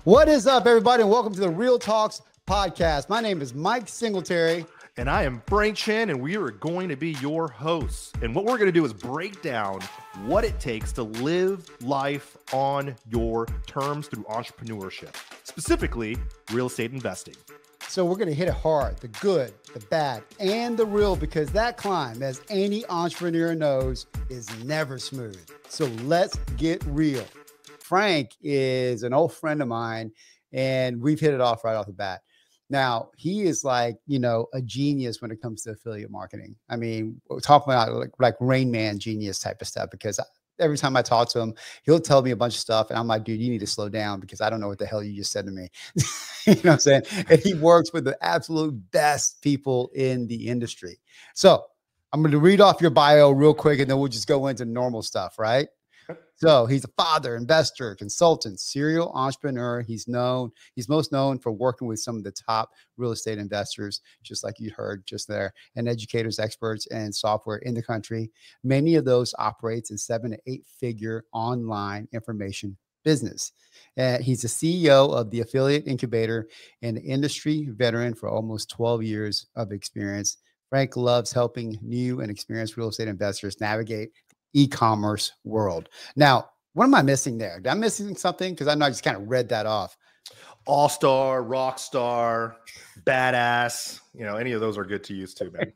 What is up, everybody, and welcome to the Real Talks podcast. My name is Mike Singletary. And I am Frank Chan, and we are going to be your hosts. And what we're going to do is break down what it takes to live life on your terms through entrepreneurship, specifically real estate investing. So we're going to hit it hard, the good, the bad, and the real, because that climb, as any entrepreneur knows, is never smooth. So let's get real. Frank is an old friend of mine, and we've hit it off right off the bat. Now, he is like, a genius when it comes to affiliate marketing. I mean, we're talking about like Rain Man genius type of stuff, because every time I talk to him, he'll tell me a bunch of stuff. And I'm like, dude, you need to slow down because I don't know what the hell you just said to me. You know what I'm saying? And he works with the absolute best people in the industry. So I'm going to read off your bio real quick, and then we'll just go into normal stuff, right? So he's a father, investor, consultant, serial entrepreneur. He's most known for working with some of the top real estate investors, just like you heard just there, and educators, experts, and software in the country. Many of those operates in 7 to 8 figure online information business. He's the CEO of the Affiliate Incubator and industry veteran for almost 12 years of experience. Frank loves helping new and experienced real estate investors navigate e-commerce world. Now, what am I missing there? Am I missing something? Because I know I just kind of read that off. All-star, rock star, badass. Any of those are good to use too, man.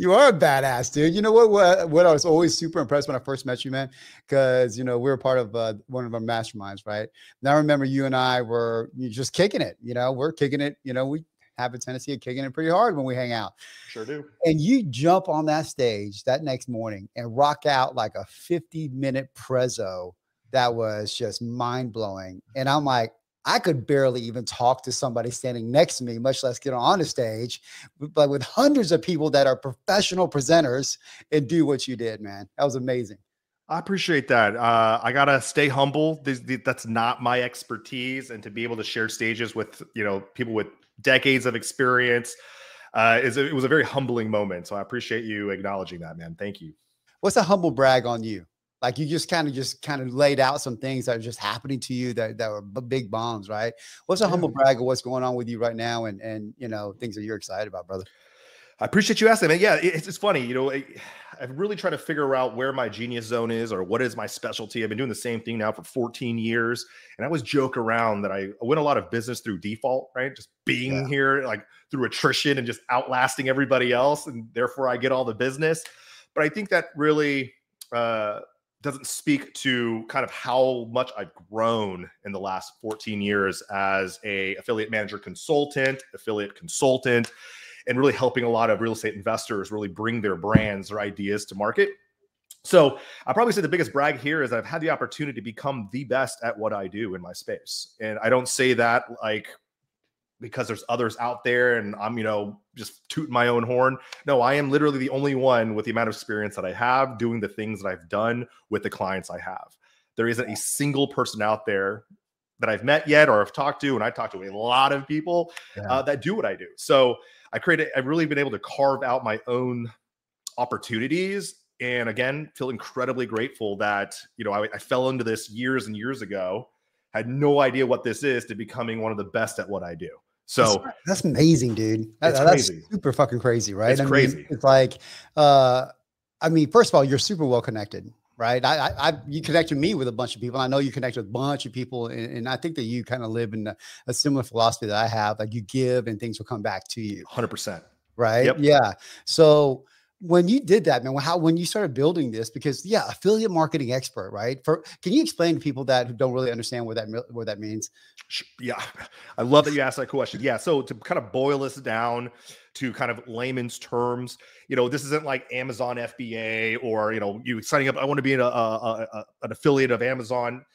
You are a badass, dude. You know what I was always super impressed when I first met you, man, because we were part of one of our masterminds, right? And I remember you and I were just kicking it. We're kicking it. We have a tendency of kicking it pretty hard when we hang out. Sure do. And you jump on that stage that next morning and rock out like a 50-minute prezzo that was just mind-blowing. And I'm like, I could barely even talk to somebody standing next to me, much less get on the stage, but with hundreds of people that are professional presenters and do what you did, man. That was amazing. I appreciate that. I got to stay humble. That's not my expertise. And to be able to share stages with, people with decades of experience, it was a very humbling moment. So I appreciate you acknowledging that, man. Thank you. What's a humble brag on you? Like you just kind of laid out some things that are just happening to you that were big bombs, right? What's a humble brag of what's going on with you right now and things that you're excited about, brother? I appreciate you asking, man. Yeah, it's funny. I've really tried to figure out where my genius zone is or what is my specialty. I've been doing the same thing now for 14 years. And I always joke around that I win a lot of business through default, right? Just being here, like through attrition and just outlasting everybody else. And therefore I get all the business. But I think that really doesn't speak to kind of how much I've grown in the last 14 years as a affiliate manager consultant, and really helping a lot of real estate investors really bring their brands or ideas to market. So I probably say the biggest brag here is I've had the opportunity to become the best at what I do in my space. And I don't say that like because there's others out there and I'm, just tooting my own horn. No, I am literally the only one with the amount of experience that I have doing the things that I've done with the clients I have. There isn't a single person out there that I've met yet or I've talked to, and I talk to a lot of people that do what I do. So I've really been able to carve out my own opportunities. And again, feel incredibly grateful that, I fell into this years and years ago, had no idea what this is, to becoming one of the best at what I do. So that's amazing, dude. That's crazy. That's super fucking crazy, right? It's crazy. It's like, first of all, you're super well connected, right? You connected me with a bunch of people. I know you connect with a bunch of people. And I think that you kind of live in a similar philosophy that I have, like you give and things will come back to you. 100%. Right. Yep. Yeah. So when you did that, man, when you started building this, because affiliate marketing expert, right? Can you explain to people who don't really understand what that means? Yeah. I love that you asked that question. Yeah. So to kind of boil this down to kind of layman's terms, this isn't like Amazon FBA or, you signing up, I want to be an affiliate of Amazon.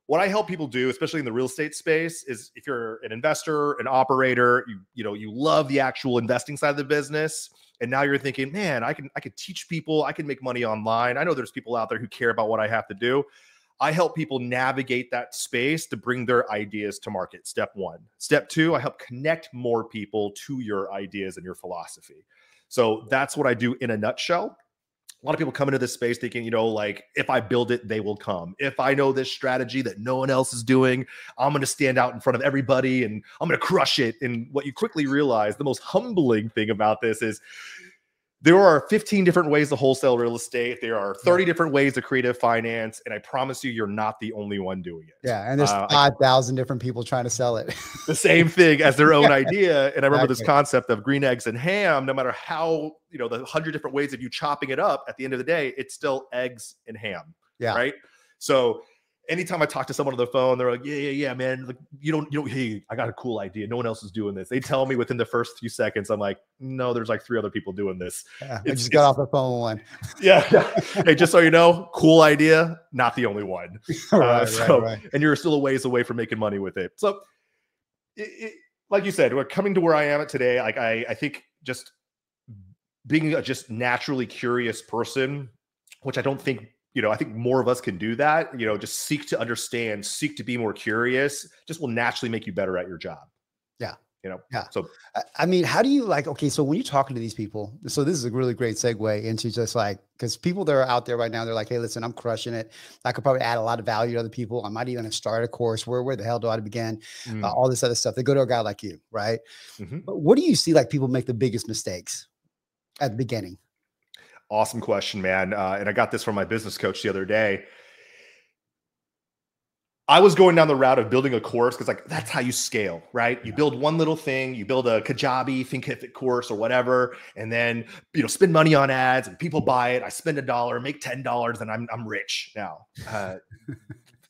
What I help people do, especially in the real estate space, is if you're an investor, an operator, you love the actual investing side of the business, and now you're thinking, man, I could teach people, I can make money online. I know there's people out there who care about what I have to do. I help people navigate that space to bring their ideas to market. Step one. Step two, I help connect more people to your ideas and your philosophy. So that's what I do in a nutshell. A lot of people come into this space thinking, like if I build it, they will come. If I know this strategy that no one else is doing, I'm going to stand out in front of everybody and I'm going to crush it. And what you quickly realize, the most humbling thing about this is there are 15 different ways to wholesale real estate. There are 30 different ways to creative finance. And I promise you're not the only one doing it. Yeah. And there's 5,000 different people trying to sell it. The same thing as their own idea. And I remember this concept of green eggs and ham, no matter how, the 100 different ways of you chopping it up, at the end of the day, it's still eggs and ham. Yeah. Right. So anytime I talk to someone on the phone, they're like, yeah, man. Like, you don't, hey, I got a cool idea. No one else is doing this. They tell me within the first few seconds, I'm like, no, there's like 3 other people doing this. Yeah, I just got off the phone one. Yeah. Hey, just so you know, cool idea, not the only one. Right. And you're still a ways away from making money with it. So like you said, we're coming to where I am at today. Like I think just being a just naturally curious person, which I don't think, I think more of us can do that, just seek to understand, seek to be more curious, just will naturally make you better at your job. Yeah. Yeah. So, I mean, how do you okay, so when you're talking to these people, so this is a really great segue into just because people that are out there right now, they're like, hey, listen, I'm crushing it. I could probably add a lot of value to other people. I might even start a course. Where the hell do I begin? All this other stuff. They go to a guy like you, right? But what do you see people make the biggest mistakes at the beginning? Awesome question, man. And I got this from my business coach the other day. I was going down the route of building a course because that's how you scale, right? You build one little thing, you build a Kajabi, Thinkific course or whatever, and then, spend money on ads and people buy it. I spend $1, make $10 and I'm rich now.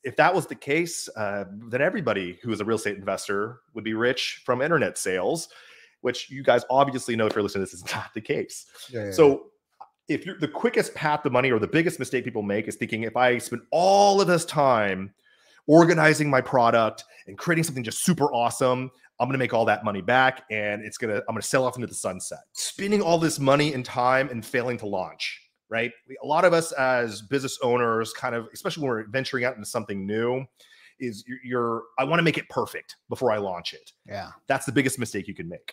If that was the case, then everybody who is a real estate investor would be rich from internet sales, which you guys obviously know if you're listening to this is not the case. So if you're the quickest path to money or the biggest mistake people make is thinking if I spend all of this time organizing my product and creating something just super awesome, I'm going to make all that money back and I'm going to sell off into the sunset. Spending all this money and time and failing to launch, right? A lot of us as business owners especially when we're venturing out into something new is I want to make it perfect before I launch it. Yeah. That's the biggest mistake you can make.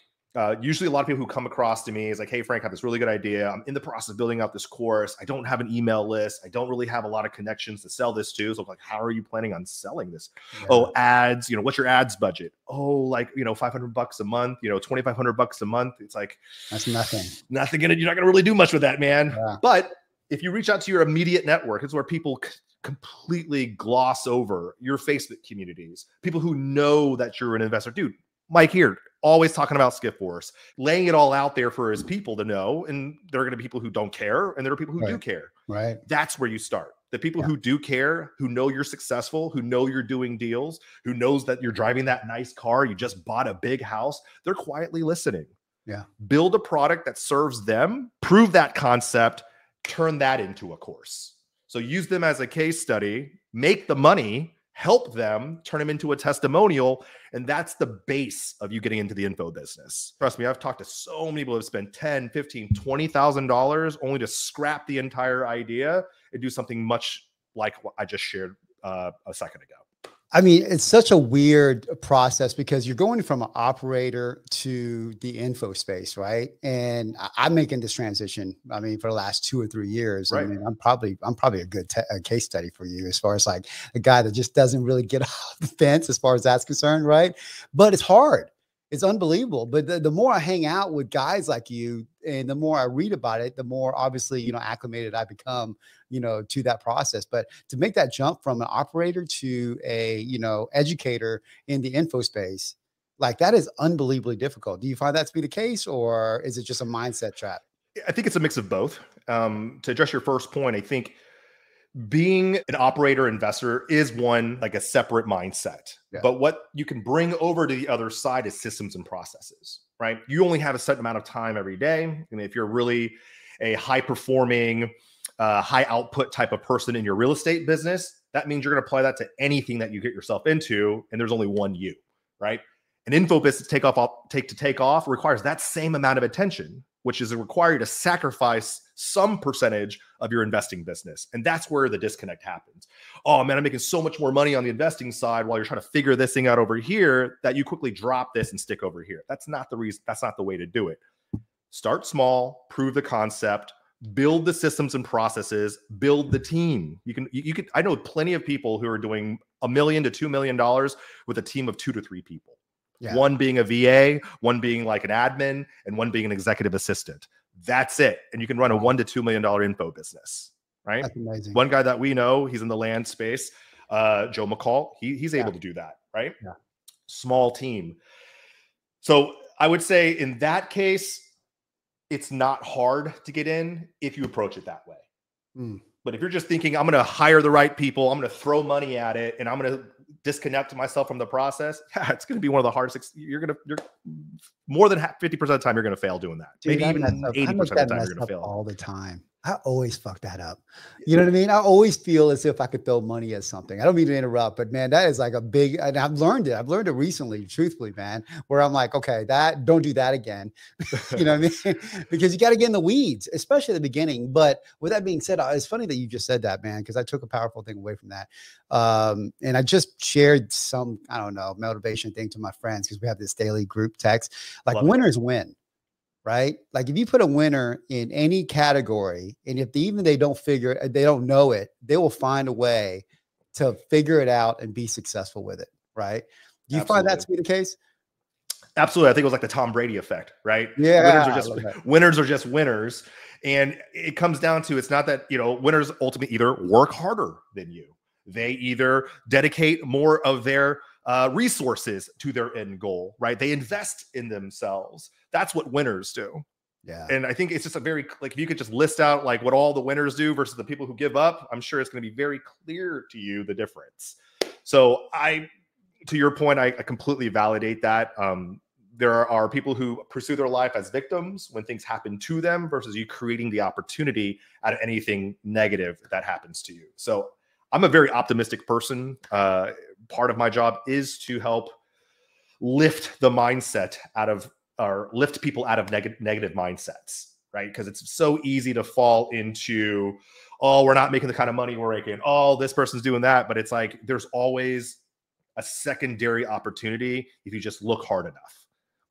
Usually a lot of people who come across to me is like, hey, Frank, I have this really good idea. I'm in the process of building out this course. I don't have an email list. I don't really have a lot of connections to sell this to. So I'm like, how are you planning on selling this? Yeah. Oh, ads, what's your ads budget? Oh, $500 a month, $2,500 a month. It's like, that's nothing. You're not going to really do much with that, man. Yeah. But if you reach out to your immediate network, it's where people completely gloss over your Facebook communities, people who know that you're an investor. Dude, Mike here, always talking about Skip Force, laying it all out there for his people to know. And there are going to be people who don't care, and there are people who do care. Right. That's where you start. The people who do care, who know you're successful, who know you're doing deals, who knows that you're driving that nice car, you just bought a big house, they're quietly listening. Yeah. Build a product that serves them, prove that concept, turn that into a course. So use them as a case study, make the money, help them, turn them into a testimonial. And that's the base of you getting into the info business. Trust me, I've talked to so many people who have spent $10,000, $15,000, $20,000 only to scrap the entire idea and do something much like what I just shared a second ago. I mean, it's such a weird process because you're going from an operator to the info space, right? And I'm making this transition. I mean, for the last 2 or 3 years, right. I mean, I'm probably a good case study for you as far as a guy that just doesn't really get off the fence as far as that's concerned, right? But it's hard. It's unbelievable. But the more I hang out with guys like you and the more I read about it, the more obviously, acclimated I become, to that process. But to make that jump from an operator to a, educator in the info space, that is unbelievably difficult. Do you find that to be the case, or is it just a mindset trap? I think it's a mix of both. To address your first point, I think being an operator investor is a separate mindset. Yeah. But what you can bring over to the other side is systems and processes, right? You only have a certain amount of time every day. And if you're really a high performing, high output type of person in your real estate business, that means you're going to apply that to anything that you get yourself into. And there's only one you, right? An info business take off requires that same amount of attention, which is required to sacrifice some percentage of your investing business. And that's where the disconnect happens. Oh man, I'm making so much more money on the investing side while you're trying to figure this thing out over here that you quickly drop this and stick over here. That's not the reason. That's not the way to do it. Start small, prove the concept, build the systems and processes, build the team. I know plenty of people who are doing $1 million to $2 million with a team of 2 to 3 people. Yeah. One being a VA, one being like an admin, and one being an executive assistant. That's it. And you can run a $1 to $2 million info business, right? That's amazing. One guy that we know, he's in the land space, Joe McCall. He's able to do that, right? Yeah. Small team. So I would say in that case, it's not hard to get in if you approach it that way. But if you're just thinking, I'm going to hire the right people, I'm going to throw money at it, and I'm going to disconnect myself from the process, it's going to be one of the hardest. You're more than 50% of the time, you're going to fail doing that. Dude, maybe even 80% of the time, you're going to fail. All the time. I always fuck that up. You know what I mean? I always feel as if I could throw money at something. I don't mean to interrupt, but man, that is like a big, and I've learned it. I've learned it recently, truthfully, man, where I'm like, okay, don't do that again. You know what I mean? Because you got to get in the weeds, especially at the beginning. But with that being said, it's funny that you just said that, man, because I took a powerful thing away from that. And I just shared some, I don't know, motivation thing to my friends because we have this daily group text. Like winners win. Right? Like if you put a winner in any category, and if they don't know it, they will find a way to figure it out and be successful with it. Right? Do you find that to be the case? Absolutely. I think it was like the Tom Brady effect, right? Yeah. Winners are just winners. And it comes down to, it's not that, winners ultimately either work harder than you. They either dedicate more of their resources to their end goal, right? They invest in themselves. That's what winners do. Yeah. And I think it's just if you could just list out like what all the winners do versus the people who give up, I'm sure it's going to be very clear to you the difference. So to your point, I completely validate that. There are people who pursue their life as victims when things happen to them versus you creating the opportunity out of anything negative that happens to you. So I'm a very optimistic person. Part of my job is to help lift the mindset lift people out of negative mindsets, right? Because it's so easy to fall into, oh, we're not making the kind of money we're making. Oh, this person's doing that. But it's like, there's always a secondary opportunity if you just look hard enough.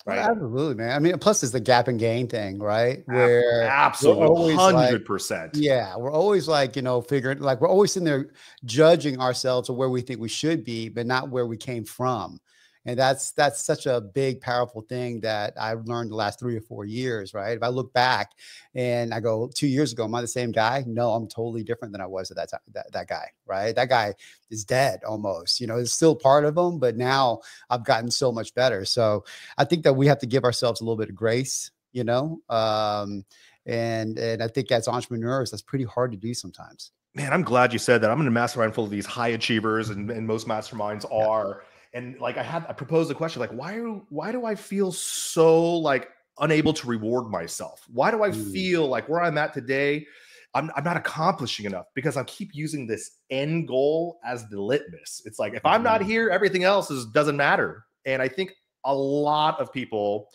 Right. Well, absolutely, man. I mean, plus there's the gap and gain thing, right? Where absolutely 100%. Yeah. We're always like, figuring, like we're always in there judging ourselves or where we think we should be, but not where we came from. And that's such a big, powerful thing that I've learned the last 3 or 4 years, right? If I look back and I go 2 years ago, am I the same guy? No, I'm totally different than I was at that time. That guy, right? That guy is dead almost, it's still part of him, but now I've gotten so much better. So I think that we have to give ourselves a little bit of grace, and I think as entrepreneurs, that's pretty hard to do sometimes. Man, I'm glad you said that. I'm in a mastermind full of these high achievers, and most masterminds are. And like I proposed a question, like, why do I feel so like unable to reward myself? Why do I feel like where I'm at today, I'm not accomplishing enough? Because I keep using this end goal as the litmus. It's like, if I'm not here, everything else doesn't matter. And I think a lot of people,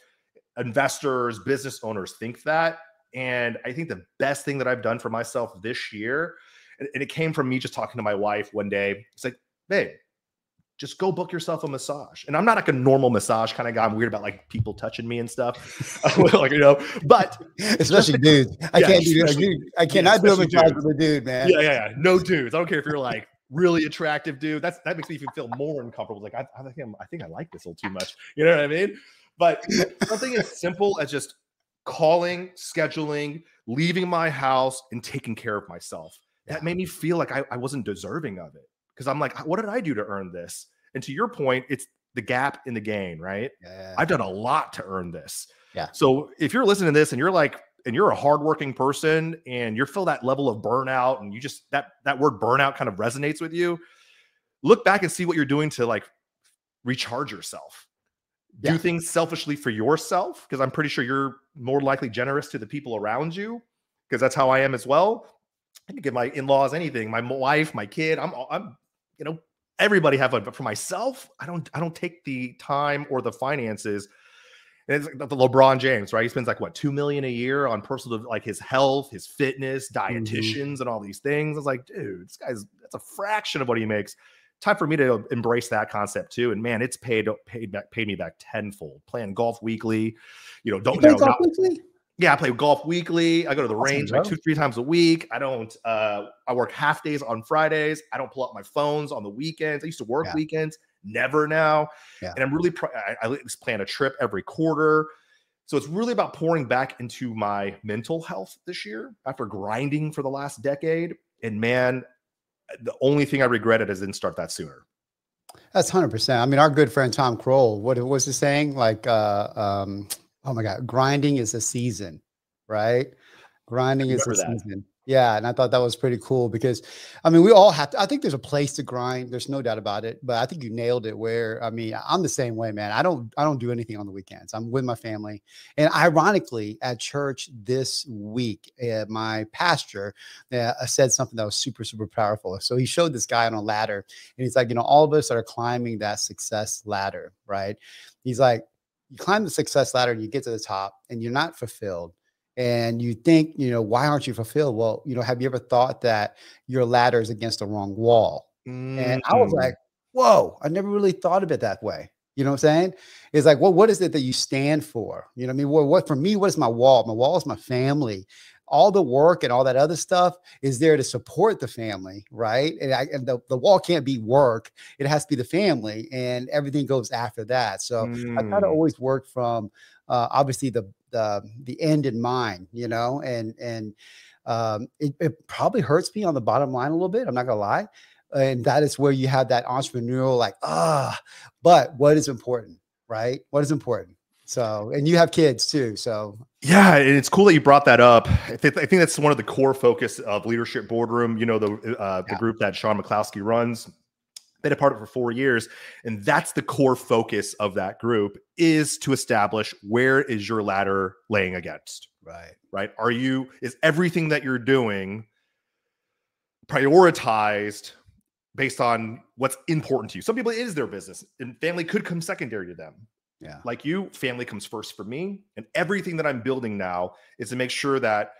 investors, business owners think that. And I think the best thing that I've done for myself this year, and it came from me just talking to my wife one day. It's like, babe, just go book yourself a massage. And I'm not like a normal massage kind of guy. I'm weird about like people touching me and stuff. But especially dudes. I cannot do a massage with a dude, man. Yeah. No dudes. I don't care if you're like really attractive dude. That makes me even feel more uncomfortable. Like I think I like this a little too much. You know what I mean? But something as simple as just calling, scheduling, leaving my house, and taking care of myself. That made me feel like I wasn't deserving of it. Because I'm like, what did I do to earn this? And to your point, it's the gap in the gain, right? Yeah. I've done a lot to earn this. Yeah. So if you're listening to this and you're a hardworking person and you feel that level of burnout and you just, that word burnout kind of resonates with you, look back and see what you're doing to like recharge yourself. Yeah. Do things selfishly for yourself, because I'm pretty sure you're more likely generous to the people around you, because that's how I am as well. I can give my in-laws anything, my wife, my kid. I'm everybody have one, but for myself, I don't take the time or the finances. And it's like the LeBron James, right? He spends like what, $2 million a year on personal, like his health, his fitness, dietitians, and all these things. I was like, dude, that's a fraction of what he makes. Time for me to embrace that concept too. And man, it's paid me back tenfold. Playing golf weekly, weekly? Yeah, I play golf weekly. I go to the Awesome, range like bro. 2, 3 times a week. I don't. I work half days on Fridays. I don't pull up my phones on the weekends. I used to work Yeah. weekends, never now. Yeah. And I'm really. I at least plan a trip every quarter. So it's really about pouring back into my mental health this year after grinding for the last decade. And man, the only thing I regretted is didn't start that sooner. That's 100%. I mean, our good friend Tom Kroll, what was he saying? Like, oh my God, grinding is a season, right? I Grinding is a remember that. season. Yeah. And I thought that was pretty cool because, I mean, we all have to, I think there's a place to grind. There's no doubt about it. But I think you nailed it where, I mean, I'm the same way, man. I don't do anything on the weekends. I'm with my family. And ironically, at church this week, my pastor said something that was super, super powerful. So he showed this guy on a ladder and he's like, all of us that are climbing that success ladder, right? He's like, you climb the success ladder and you get to the top and you're not fulfilled and you think, why aren't you fulfilled? Well, have you ever thought that your ladder is against the wrong wall? And I was Mm, like, whoa, I never really thought of it that way. You know what I'm saying? It's like, well, what is it that you stand for? You know what I mean? What for me, what is my wall? My wall is my family. All the work and all that other stuff is there to support the family, right? And the wall can't be work. It has to be the family, and everything goes after that. So I try to mm. always work from obviously the end in mind, and it probably hurts me on the bottom line a little bit. I'm not gonna lie, and that is where you have that entrepreneurial like but what is important, right? What is important? So, and you have kids too, so Yeah, and it's cool that you brought that up. I think that's one of the core focus of Leadership Boardroom. The yeah, group that Sean McCloskey runs. Been a part of it for 4 years, and that's the core focus of that group is to establish where is your ladder laying against. right. Right? Is everything that you're doing prioritized based on what's important to you? Some people it is their business, and family could come secondary to them. Yeah. Like you, family comes first for me. And everything that I'm building now is to make sure that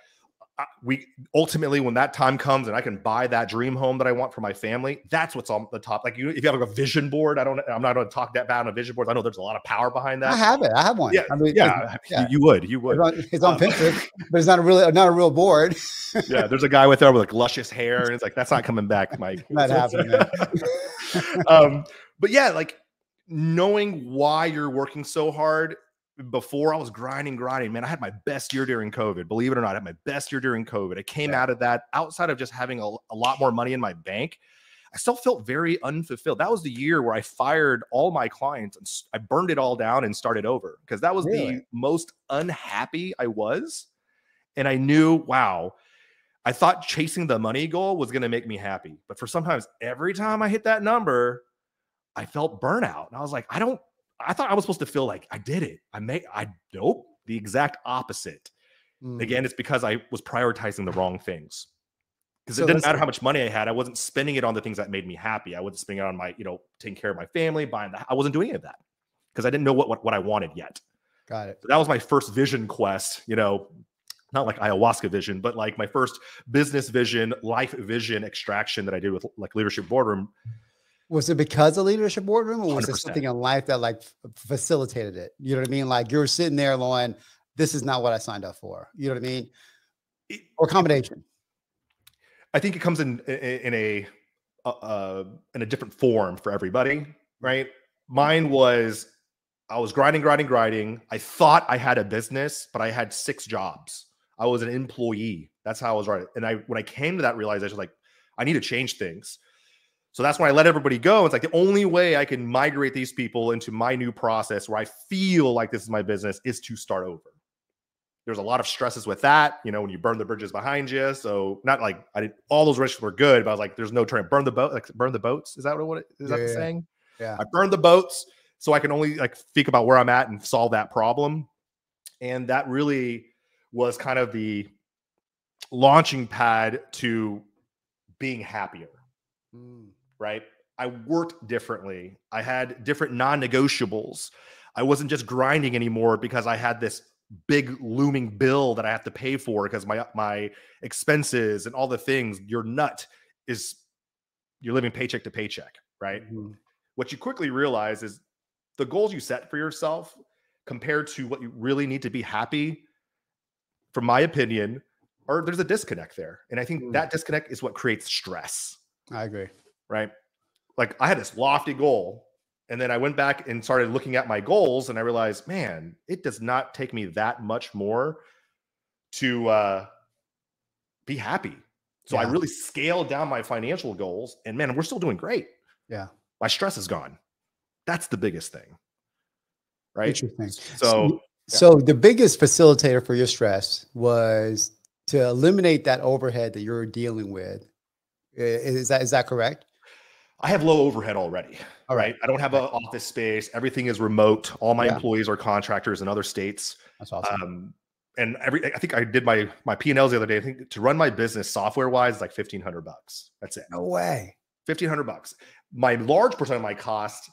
we ultimately, when that time comes and I can buy that dream home that I want for my family, that's what's on the top. Like if you have like a vision board, I'm not going to talk that bad on a vision board. I know there's a lot of power behind I that. have it. I have one. Yeah. I mean, Yeah. yeah, You would. it's on Pinterest, but it's not a real board. Yeah. There's a guy with there with like luscious hair. And it's like, that's not coming back, Mike. Not happening, man. um, but yeah, like knowing why you're working so hard. Before I was grinding, man. I had my best year during COVID. Believe it or not, I had my best year during COVID. I came Yeah. out of that outside of just having a lot more money in my bank. I still felt very unfulfilled. That was the year where I fired all my clients and I burned it all down and started over because that was Really? the most unhappy I was. And I knew, wow, I thought chasing the money goal was going to make me happy. But for sometimes every time I hit that number, I felt burnout. And I was like, I thought I was supposed to feel like I did it. Nope, the exact opposite. Mm. Again, it's because I was prioritizing the wrong things. Because it So didn't let's matter how much money I had. I wasn't spending it on the things that made me happy. I wasn't spending it on my, taking care of my family, I wasn't doing any of that because I didn't know what I wanted yet. got it. So that was my first vision quest, not like ayahuasca vision, but like my first business vision, life vision extraction that I did with like Leadership Boardroom. Was it because of Leadership Boardroom, or was it 100%. something in life that like facilitated it? You know what I mean? Like you were sitting there going, "This is not what I signed up for." You know what I mean? Or combination. I think it comes in a different form for everybody, right? Mine was I was grinding. I thought I had a business, but I had 6 jobs. I was an employee. That's how I was right. And when I came to that realization, like I need to change things. So that's when I let everybody go. It's like the only way I can migrate these people into my new process where I feel like this is my business is to start over. There's a lot of stresses with that, when you burn the bridges behind you. So not like all those risks were good, but I was like, there's no trying burn the boat, like burn the boats. Is that is Yeah, that the yeah, saying? yeah. I burned the boats so I can only like think about where I'm at and solve that problem. And that really was kind of the launching pad to being happier, Mm. right? I worked differently. I had different non-negotiables. I wasn't just grinding anymore because I had this big looming bill that I have to pay for because my expenses and all the things. Your nut is you're living paycheck to paycheck, right? Mm-hmm. What you quickly realize is the goals you set for yourself compared to what you really need to be happy from my opinion, or there's a disconnect there. And I think that disconnect is what creates stress. I agree. Right? Like I had this lofty goal, and then I went back and started looking at my goals, and I realized, man, it does not take me that much more to be happy. So I really scaled down my financial goals, and man, we're still doing great. Yeah. My stress is gone. That's the biggest thing. Right. Interesting. So the biggest facilitator for your stress was to eliminate that overhead that you're dealing with. Is that correct? I have low overhead already. All right. I don't have an office space. Everything is remote. All my employees are contractors in other states. That's awesome. And I think I did my P&Ls the other day. I think to run my business software wise, like $1,500. That's it. No way. $1,500. My large percent of my cost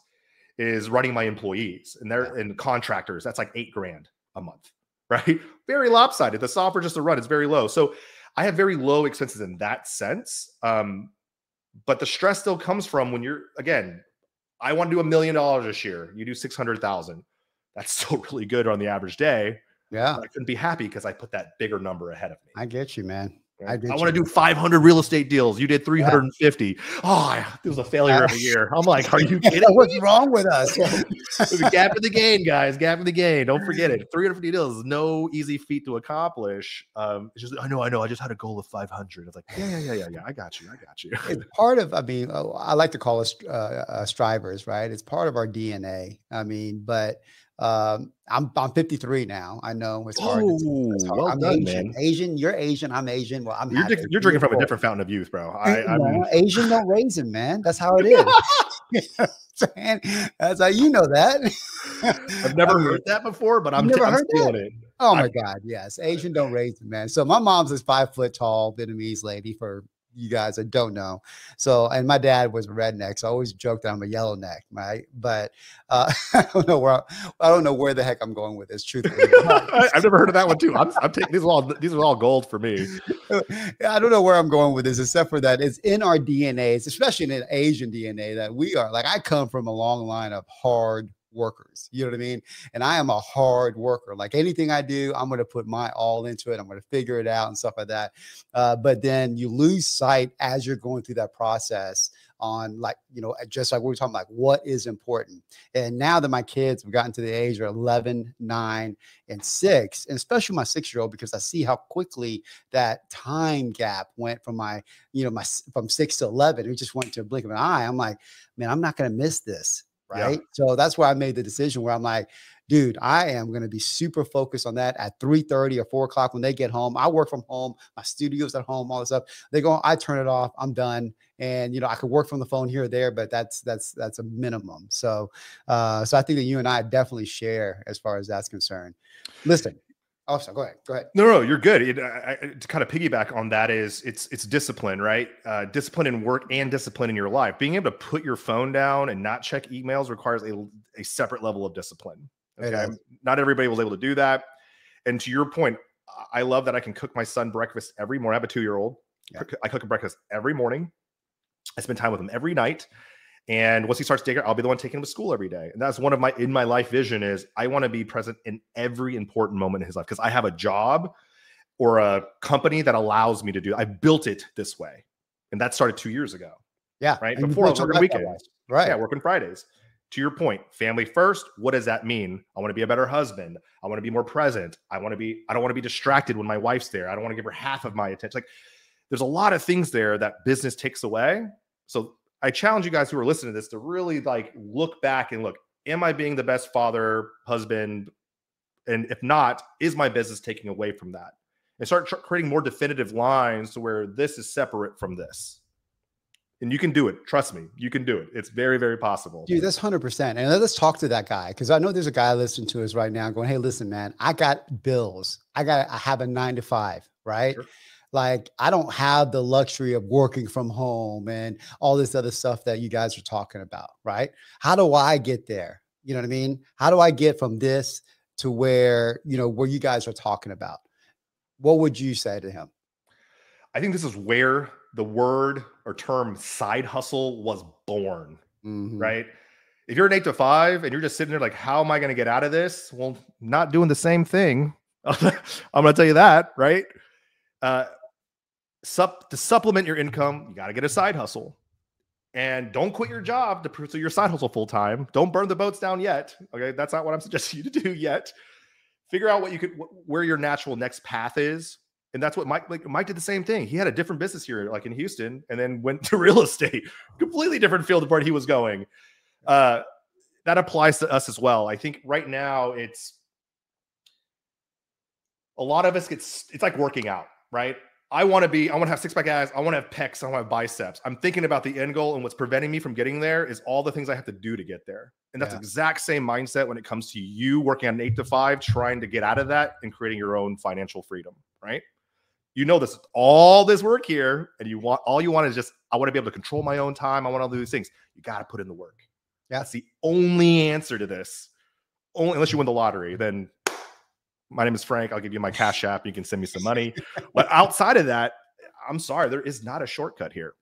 is running my employees and contractors. That's like $8,000 a month, right? Very lopsided. The software just to run is very low. So I have very low expenses in that sense. But the stress still comes from when you're, again, I want to do $1 million this year. You do 600,000. That's still really good on the average day. Yeah. But I couldn't be happy because I put that bigger number ahead of me. I get you, man. I want to do 500 real estate deals. You did 350. Yeah. Oh, it was a failure of a year. I'm like, are you kidding? What's wrong with us? There's a gap in the gain, guys. Gap in the gain. Don't forget it. 350 deals is no easy feat to accomplish. It's just, I know. I just had a goal of 500. It's like, yeah. I got you. It's part of, I mean, I like to call us strivers, right? It's part of our DNA. I mean, but I'm 53 now. I know it's hard. It's hard. Well I'm done, Asian. man. Asian, you're Asian. I'm Asian. Well, you're drinking from a different fountain of youth, bro. I'm Asian, no raisin, man. That's how it is. That's how you know that. I've never heard that before, but I'm stealing it. Oh my God, yes. Asian don't raisin, man. So my mom's this 5 foot tall Vietnamese lady, for you guys that don't know. So, and my dad was a redneck, so I always joke that I'm a yellow neck, right? But I don't know where the heck I'm going with this, truthfully. I've never heard of that one too. I'm taking these are all gold for me. I don't know where I'm going with this, except for that it's in our DNA, especially in Asian DNA, that we are like, I come from a long line of hard workers, you know what I mean? And I am a hard worker. Like anything I do, I'm going to put my all into it. I'm going to figure it out and stuff like that. But then you lose sight as you're going through that process on, like, you know, just like we were talking about, like, what is important. And now that my kids have gotten to the age of 11, 9, and 6, and especially my 6-year-old, because I see how quickly that time gap went from from 6 to 11. It just went to a blink of an eye. I'm like, man, I'm not going to miss this. Right. Yeah. So that's why I made the decision where I'm like, dude, I am going to be super focused on that at 3:30 or 4 o'clock when they get home. I work from home. My studio's at home, all this stuff. They go, I turn it off. I'm done. And, you know, I could work from the phone here or there, but that's a minimum. So, I think that you and I definitely share as far as that's concerned. Listen. Oh, so go ahead. No, you're good. To kind of piggyback on that is it's discipline, right? Discipline in work and discipline in your life. Being able to put your phone down and not check emails requires a separate level of discipline. Okay, not everybody was able to do that. And to your point, I love that I can cook my son breakfast every morning. I have a 2-year-old. Yeah. I cook him breakfast every morning. I spend time with him every night. And once he starts daycare, I'll be the one taking him to school every day. And that's one of my life vision is I want to be present in every important moment in his life because I have a job or a company that allows me to do. I built it this way. And that started 2 years ago. Yeah. Right. Before I was working weekends. Right. Yeah. Working Fridays. To your point, family first. What does that mean? I want to be a better husband. I want to be more present. I don't want to be distracted when my wife's there. I don't want to give her half of my attention. Like there's a lot of things there that business takes away. So I challenge you guys who are listening to this to really like look back and look, am I being the best father, husband? And if not, is my business taking away from that? And start creating more definitive lines to where this is separate from this. And you can do it. Trust me, you can do it. It's very, very possible. Dude, that's 100%. And let's talk to that guy. Cause I know there's a guy listening to us right now going, hey, listen, man, I got bills. I have a 9 to 5, right? Sure. Like, I don't have the luxury of working from home and all this other stuff that you guys are talking about, right? How do I get there? You know what I mean? How do I get from this to where you guys are talking about? What would you say to him? I think this is where the word or term side hustle was born, right? If you're an 8 to 5 and you're just sitting there like, how am I going to get out of this? Well, not doing the same thing I'm going to tell you that, right? To supplement your income, you got to get a side hustle. And don't quit your job to pursue your side hustle full time. Don't burn the boats down yet. Okay, that's not what I'm suggesting you to do yet. Figure out where your natural next path is. And that's what Mike did the same thing. He had a different business here, like in Houston, and then went to real estate, completely different field of where he was going. That applies to us as well. I think right now it's a lot of us it's like working out, right? I want to have six-pack abs. I want to have pecs. I want to have biceps. I'm thinking about the end goal, and what's preventing me from getting there is all the things I have to do to get there. And that's the exact same mindset when it comes to you working on an 8 to 5, trying to get out of that and creating your own financial freedom, right? You know this, all this work here, and all you want is just, I want to be able to control my own time. I want to do these things. You got to put in the work. That's the only answer to this. Only unless you win the lottery, then my name is Frank. I'll give you my Cash App. You can send me some money. But outside of that, I'm sorry, there is not a shortcut here.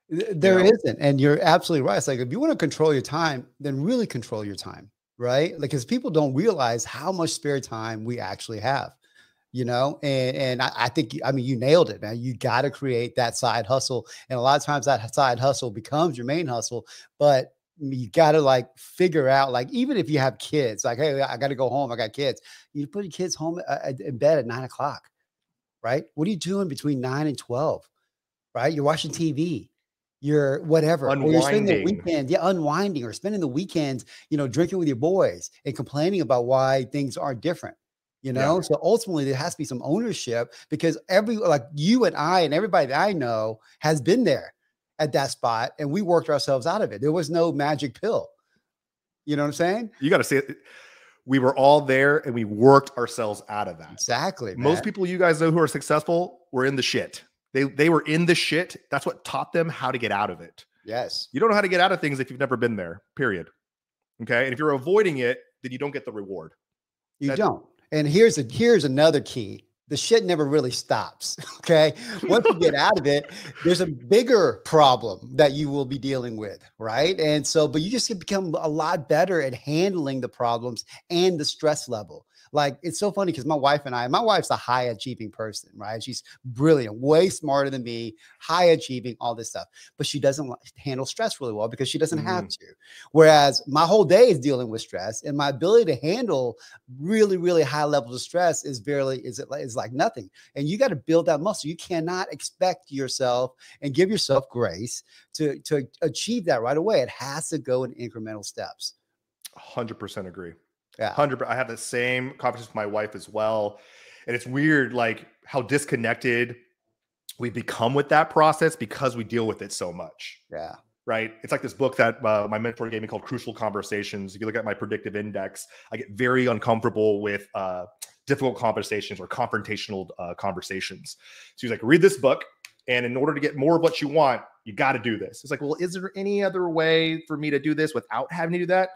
There isn't. And you're absolutely right. It's like, if you want to control your time, then really control your time, right? Like, because people don't realize how much spare time we actually have, and I think, you nailed it, man. You got to create that side hustle. And a lot of times that side hustle becomes your main hustle, but you got to figure out, even if you have kids, hey, I got to go home. I got kids. You put your kids home in bed at 9 o'clock, right? What are you doing between 9 and 12, right? You're watching TV, you're whatever, or you're spending the weekend, unwinding, or spending the weekends, drinking with your boys and complaining about why things aren't different. So ultimately there has to be some ownership, because you and I and everybody that I know has been there at that spot, and we worked ourselves out of it. There was no magic pill. You know what I'm saying? You got to say it. We were all there and we worked ourselves out of that. Exactly. Man. Most people you guys know who are successful were in the shit. They were in the shit. That's what taught them how to get out of it. Yes. You don't know how to get out of things if you've never been there, period. Okay. And if you're avoiding it, then you don't get the reward. You don't. And here's another key. The shit never really stops. Okay. Once you get out of it, there's a bigger problem that you will be dealing with. Right. And so, but you just become a lot better at handling the problems and the stress level. It's so funny because my wife's a high achieving person, right? She's brilliant, way smarter than me, high achieving, all this stuff, but she doesn't handle stress really well because she doesn't have to. Whereas my whole day is dealing with stress, and my ability to handle really, really high levels of stress is like nothing. And you got to build that muscle. You cannot expect yourself and give yourself grace to achieve that right away. It has to go in incremental steps. 100% agree. Yeah. 100%. I have the same conversation with my wife as well. And it's weird, how disconnected we become with that process because we deal with it so much. Yeah. Right. It's like this book that my mentor gave me called Crucial Conversations. If you look at my predictive index, I get very uncomfortable with difficult conversations or confrontational conversations. So he's like, read this book, and in order to get more of what you want, you got to do this. It's like, well, is there any other way for me to do this without having to do that?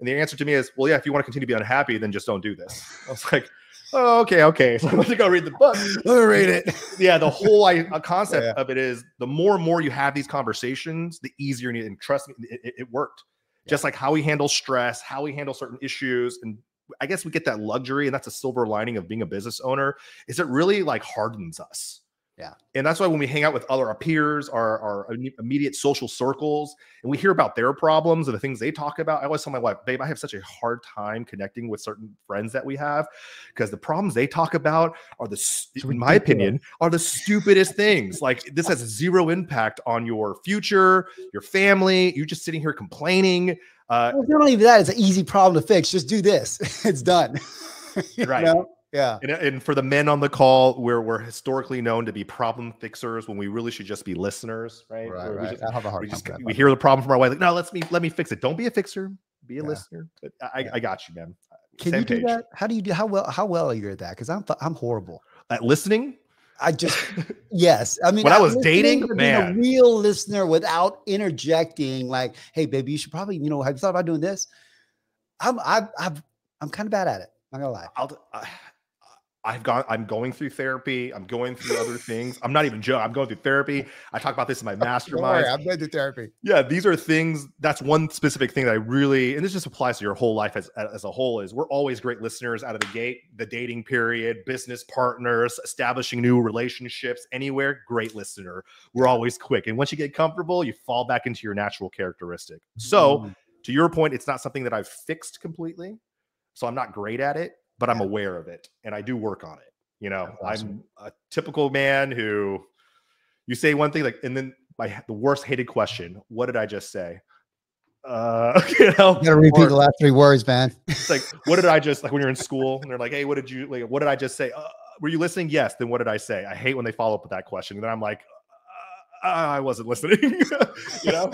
And the answer to me is, well, yeah, if you want to continue to be unhappy, then just don't do this. I was like, oh, okay. So I'm going to go read the book. Let me read it. Yeah, the whole concept of it is the more and more you have these conversations, the easier. And trust me, it worked. Yeah. Just like how we handle stress, how we handle certain issues. And I guess we get that luxury, and that's a silver lining of being a business owner, is it really hardens us. Yeah. And that's why when we hang out with our peers, our immediate social circles, and we hear about their problems and the things they talk about, I always tell my wife, babe, I have such a hard time connecting with certain friends that we have, because the problems they talk about are in my opinion, are the stupidest things. This has zero impact on your future, your family. You're just sitting here complaining. Well, not even that. It's an easy problem to fix. Just do this. It's done. Right. Yeah. And for the men on the call, we're historically known to be problem fixers when we really should just be listeners, right? Right. I have a hard time. We hear the problem from our wife, no, let me fix it. Don't be a fixer, be a listener. But I got you, man. Can you do that? How do you do? How well are you at that? Because I'm horrible at listening. Yes. I mean, when I was dating, man, being a real listener without interjecting, hey, baby, you should probably, have you thought about doing this? I'm kind of bad at it. I'm not gonna lie. I'm going through therapy. I'm going through other things. I'm not even joking. I'm going through therapy. I talk about this in my Don't worry, masterminds. I've been to therapy. Yeah, these are things. That's one specific thing that I really, and this just applies to your whole life as a whole, is we're always great listeners out of the gate. The dating period, business partners, establishing new relationships, anywhere, great listener. We're always quick. And once you get comfortable, you fall back into your natural characteristic. So to your point, it's not something that I've fixed completely. So I'm not great at it, but I'm aware of it and I do work on it. You know, awesome. I'm a typical man who you say one thing, like, and then the worst hated question, what did I just say? You gotta repeat the last 3 words, man. It's like, what did I just, like when you're in school and they're like, hey, what did I just say? Were you listening? Yes. Then what did I say? I hate when they follow up with that question. And then I'm like, I wasn't listening. You know,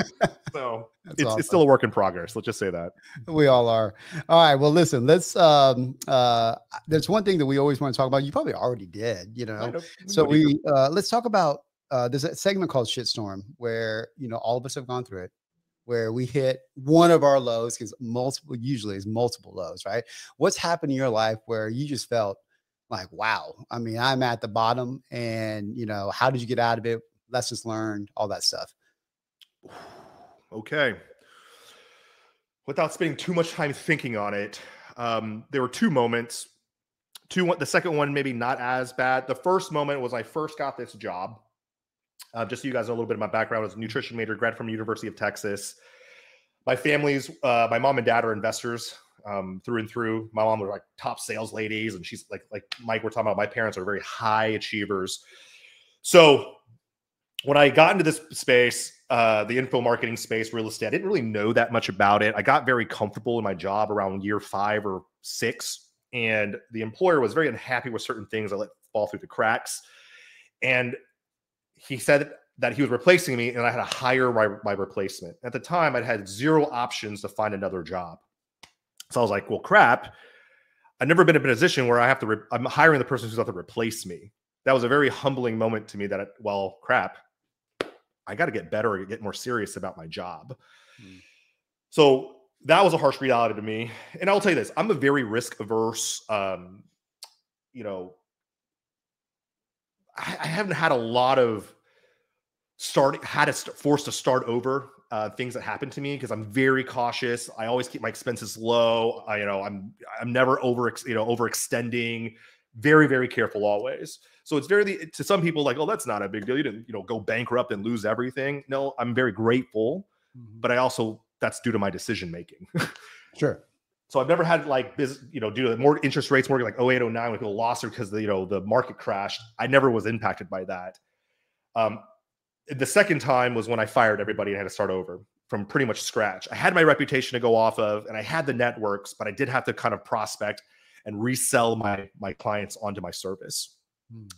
so it's still a work in progress. Let's just say that. We all are. All right. Well, listen, there's one thing that we always want to talk about. You probably already did, you know. So let's talk about there's a segment called Shitstorm where, you know, all of us have gone through it, where we hit one of our lows, because usually it's multiple lows, right? What's happened in your life where you just felt like, wow, I mean, I'm at the bottom, and, you know, how did you get out of it? Lessons learned, all that stuff. Okay. Without spending too much time thinking on it, there were 2 moments. The second one, maybe not as bad. The first moment was I first got this job. Just so you guys know a little bit of my background, I was a nutrition major, grad from University of Texas. My mom and dad are investors through and through. My mom was like top sales ladies, and she's like Mike, we're talking about, my parents are very high achievers. So when I got into this space, the info marketing space, real estate, I didn't really know that much about it. I got very comfortable in my job around year 5 or 6. And the employer was very unhappy with certain things I let fall through the cracks. And he said that he was replacing me and I had to hire my replacement. At the time, I'd had 0 options to find another job. So I was like, well, crap. I've never been in a position where I'm hiring the person who's going to replace me. That was a very humbling moment to me that, well, crap, I got to get better and get more serious about my job. So that was a harsh reality to me. And I'll tell you this, I'm a very risk averse, you know, I haven't had a lot of forced to start over things that happened to me, because I'm very cautious. I always keep my expenses low. I'm never overextending. Very, very careful always. So it's to some people like, oh, that's not a big deal. You didn't, go bankrupt and lose everything. No, I'm very grateful, but that's due to my decision making. Sure. So I've never had like due to more interest rates, more like 08, 09, when people lost it because the market crashed. I never was impacted by that. The second time was when I fired everybody and had to start over from pretty much scratch. I had my reputation to go off of, and I had the networks, but I did have to kind of prospect and resell my clients onto my service.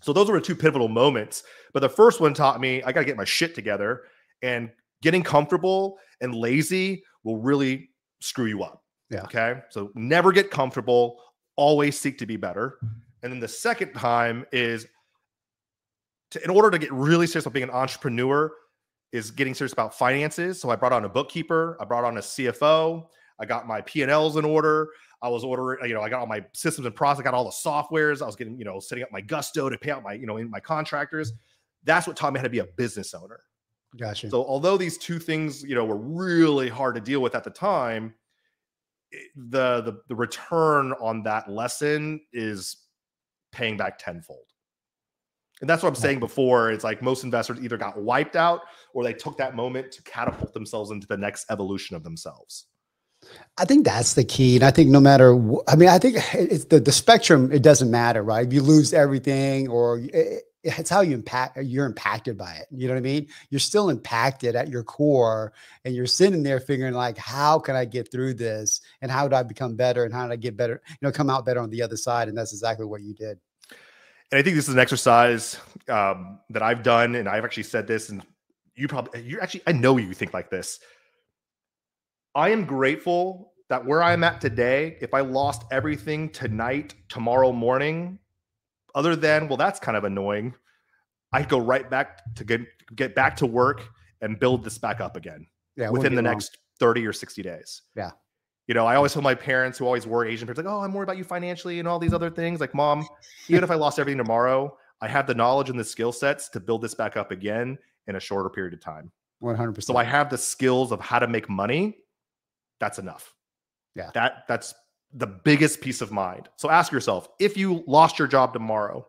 So those were 2 pivotal moments. But the first one taught me I got to get my shit together, and getting comfortable and lazy will really screw you up. Yeah. Okay. So never get comfortable, always seek to be better. And then the second time is in order to get really serious about being an entrepreneur, is getting serious about finances. So I brought on a bookkeeper, I brought on a CFO, I got my P&Ls in order. I was ordering, I got all my systems and process, I got all the softwares. I was getting, setting up my Gusto to pay out my, my contractors. That's what taught me how to be a business owner. Gotcha. So although these 2 things, were really hard to deal with at the time, the return on that lesson is paying back tenfold. And that's what I'm saying before. It's like most investors either got wiped out or they took that moment to catapult themselves into the next evolution of themselves. I think that's the key. And I think no matter, I think it's the spectrum, it doesn't matter, right? If you lose everything, or it's how you're impacted by it. You know what I mean? You're still impacted at your core, and you're sitting there figuring like, how can I get through this? And how do I become better? And how do I get better, come out better on the other side? And that's exactly what you did. And I think this is an exercise that I've done, and I've actually said this, and I know you think like this. I am grateful that where I'm at today, if I lost everything tonight, tomorrow morning, other than, well, that's kind of annoying, I go right back to get back to work and build this back up again within the next 30 or 60 days. Yeah. You know, I always tell my parents who always worry, Asian parents, like, oh, I'm worried about you financially and all these other things. Like, mom, even if I lost everything tomorrow, I have the knowledge and the skill sets to build this back up again in a shorter period of time. 100%. So I have the skills of how to make money. That's enough. Yeah. That's the biggest peace of mind. So ask yourself, if you lost your job tomorrow,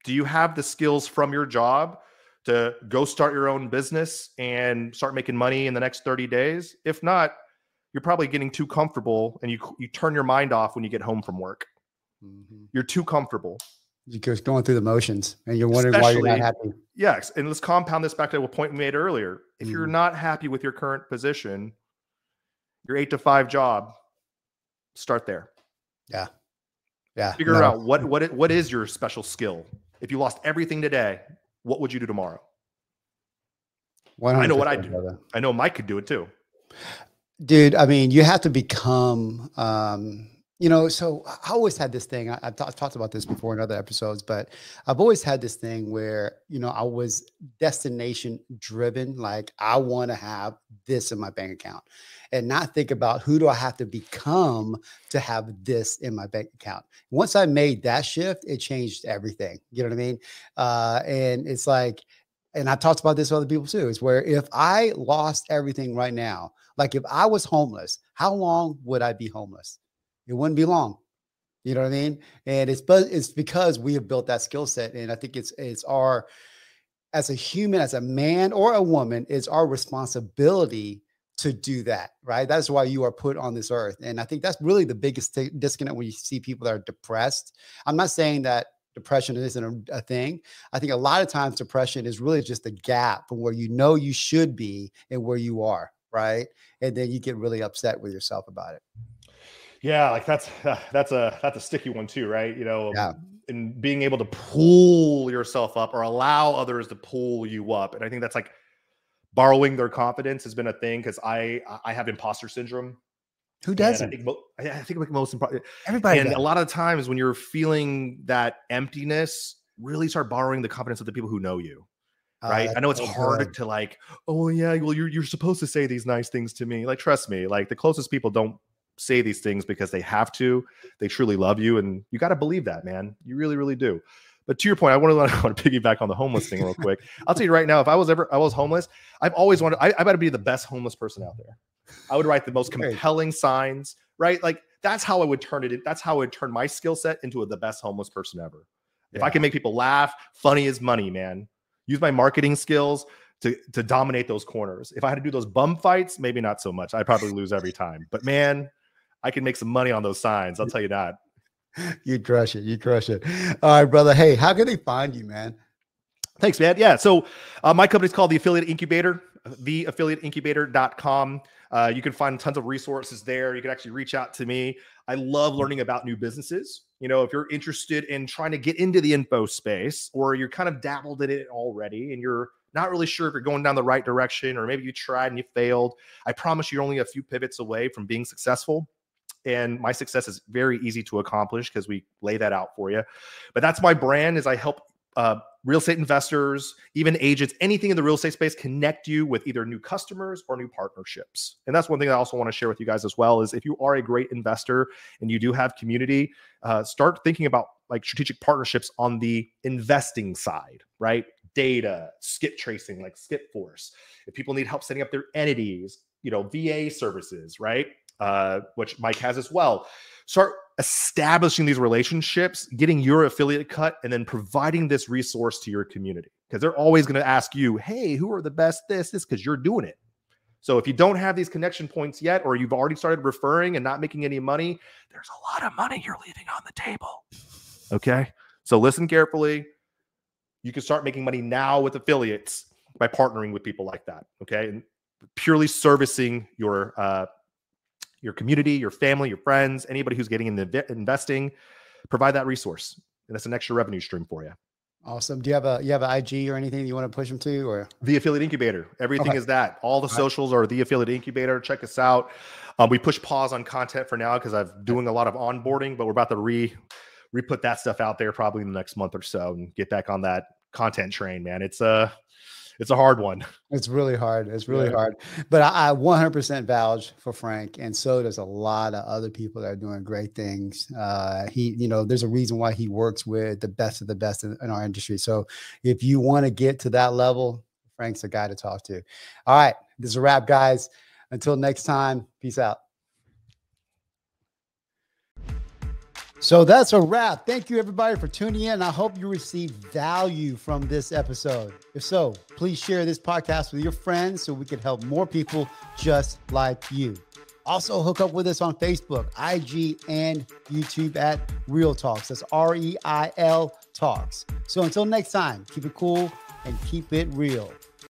do you have the skills from your job to go start your own business and start making money in the next 30 days? If not, you're probably getting too comfortable, and you turn your mind off when you get home from work. Mm-hmm. You're too comfortable. You're just going through the motions and you're wondering why you're not happy. Yes. And let's compound this back to a point we made earlier. If you're not happy with your current position, your 8 to 5 job, start there. Yeah. Yeah. Figure out what is your special skill. If you lost everything today, what would you do tomorrow? I know what I do. Brother. I know Mike could do it too. Dude, I mean, you have to become, so I always had this thing. I've talked about this before in other episodes, but I've always had this thing where, I was destination driven. Like, I want to have this in my bank account and not think about who do I have to become to have this in my bank account. Once I made that shift, it changed everything. You know what I mean? And it's like, and I talked about this with other people too, is where if I lost everything right now, like if I was homeless, how long would I be homeless? It wouldn't be long. You know what I mean? And it's because we have built that skill set. And I think it's our, as a human, as a man or a woman, it's our responsibility to do that, right? That's why you are put on this earth. And I think that's really the biggest disconnect when you see people that are depressed. I'm not saying that depression isn't a thing. I think a lot of times depression is really just a gap from where you should be and where you are, right? And then you get really upset with yourself about it. Yeah, like that's a sticky one too, right? And being able to pull yourself up or allow others to pull you up. And I think that's like borrowing their confidence has been a thing, because I have imposter syndrome. Who doesn't? I think like most important. Everybody. And a lot of times when you're feeling that emptiness, really start borrowing the confidence of the people who know you. Right. I know it's hard to like, oh yeah, well, you're supposed to say these nice things to me. Like, trust me, like the closest people don't say these things because they have to. They truly love you. And you got to believe that, man. You really, really do. But to your point, I want to piggyback on the homeless thing real quick. I'll tell you right now, if I was homeless, I've always wanted, I got to be the best homeless person out there. I would write the most compelling signs, right? Like that's how I would turn it. That's how I would turn my skill set into the best homeless person ever. If I can make people laugh, funny as money, man. Use my marketing skills to dominate those corners. If I had to do those bum fights, maybe not so much. I'd probably lose every time. But man, I can make some money on those signs. I'll tell you that. You crush it. You crush it. All right, brother. Hey, how can they find you, man? Thanks, man. Yeah. So my company's called The Affiliate Incubator, theaffiliateincubator.com. You can find tons of resources there. You can actually reach out to me. I love learning about new businesses. If you're interested in trying to get into the info space, or you're kind of dabbled in it already and you're not really sure if you're going down the right direction, or maybe you tried and you failed, I promise you're only a few pivots away from being successful. And my success is very easy to accomplish because we lay that out for you. But that's my brand, is I help real estate investors, even agents, anything in the real estate space, connect you with either new customers or new partnerships. And that's one thing I also want to share with you guys as well, is if you are a great investor and you do have community, start thinking about like strategic partnerships on the investing side, right? Data, skip tracing, like Skip Force. If people need help setting up their entities, VA services, right? Which Mike has as well. Start establishing these relationships, getting your affiliate cut, and then providing this resource to your community, because they're always going to ask you, hey, who are the best this, because you're doing it. So if you don't have these connection points yet, or you've already started referring and not making any money, there's a lot of money you're leaving on the table. Okay. So listen carefully. You can start making money now with affiliates by partnering with people like that. Okay. And purely servicing your community, your family, your friends, anybody who's getting into investing, provide that resource. And that's an extra revenue stream for you. Awesome. Do you have an IG or anything you want to push them to, or The Affiliate Incubator? Everything is that. All the socials are The Affiliate Incubator. Check us out. We push pause on content for now because I'm doing a lot of onboarding, but we're about to re-put that stuff out there probably in the next month or so and get back on that content train, man. It's it's a hard one. It's really hard. It's really hard. But I 100% vouch for Frank, and so does a lot of other people that are doing great things. There's a reason why he works with the best of the best in our industry. So if you want to get to that level, Frank's a guy to talk to. All right, this is a wrap, guys. Until next time, peace out. So that's a wrap. Thank you, everybody, for tuning in. I hope you received value from this episode. If so, please share this podcast with your friends so we can help more people just like you. Also, hook up with us on Facebook, IG, and YouTube at Real Talks. That's REIL Talks. So until next time, keep it cool and keep it real.